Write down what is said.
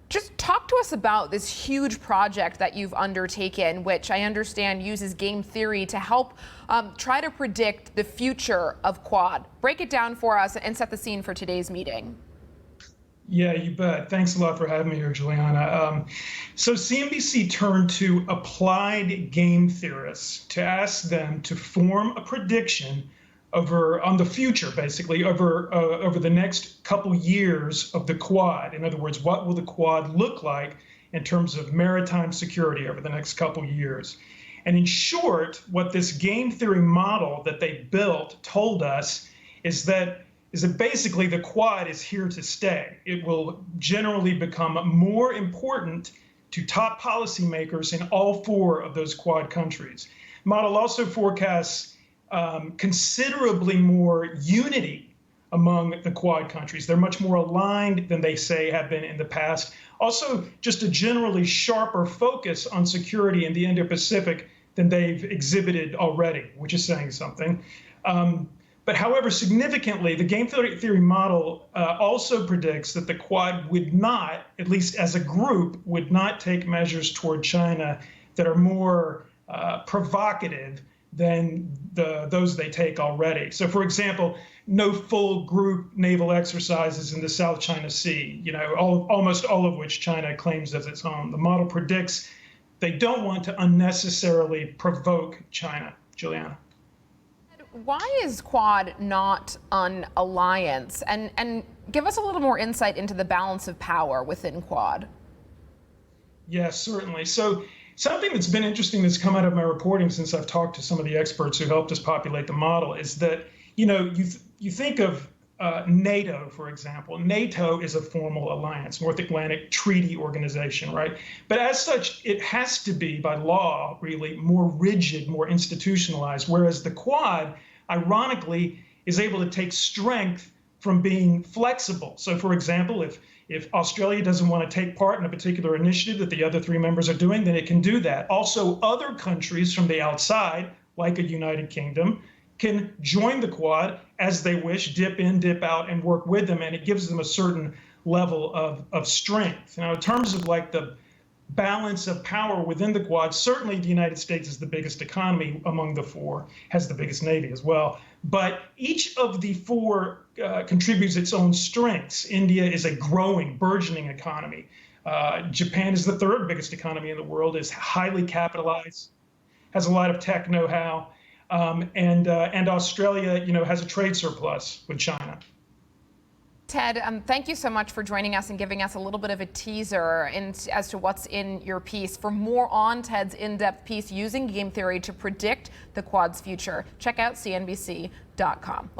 Just talk to us about this huge project that you've undertaken, which I understand uses game theory to help try to predict the future of Quad. Break it down for us and set the scene for today's meeting. Yeah, you bet. Thanks a lot for having me here, Juliana. So CNBC turned to applied game theorists to ask them to form a prediction on the future, basically, over the next couple years of the Quad. In other words, what will the Quad look like in terms of maritime security over the next couple years? And in short, what this game theory model that they built told us is that basically the Quad is here to stay. It will generally become more important to top policymakers in all four of those Quad countries. The model also forecasts considerably more unity among the Quad countries. They're much more aligned than they say have been in the past. Also, just a generally sharper focus on security in the Indo-Pacific than they've exhibited already, which is saying something. But however, significantly, the game theory model also predicts that the Quad would not, at least as a group, would not take measures toward China that are more provocative than those they take already. So, for example, no full group naval exercises in the South China Sea, almost all of which China claims as its own. The model predicts they don't want to unnecessarily provoke China. Juliana. Why is Quad not an alliance? And give us a little more insight into the balance of power within Quad. Yes, certainly. So something that's been interesting that's come out of my reporting since I've talked to some of the experts who helped us populate the model is that, you think of NATO, for example. NATO is a formal alliance, North Atlantic Treaty Organization, right? But as such, it has to be, by law, really more rigid, more institutionalized, whereas the Quad, ironically, is able to take strength from being flexible. So, for example, if Australia doesn't want to take part in a particular initiative that the other three members are doing, then it can do that. Also, other countries from the outside, like a United Kingdom, can join the Quad as they wish, dip in, dip out, and work with them, and it gives them a certain level of strength. Now, in terms of like the balance of power within the Quad, certainly the United States is the biggest economy among the four, has the biggest Navy as well, but each of the four contributes its own strengths. India is a growing, burgeoning economy. Japan is the third biggest economy in the world, is highly capitalized, has a lot of tech know-how. And Australia, has a trade surplus with China. Ted, thank you so much for joining us and giving us a little bit of a teaser as to what's in your piece. For more on Ted's in-depth piece using game theory to predict the Quad's future, check out CNBC.com.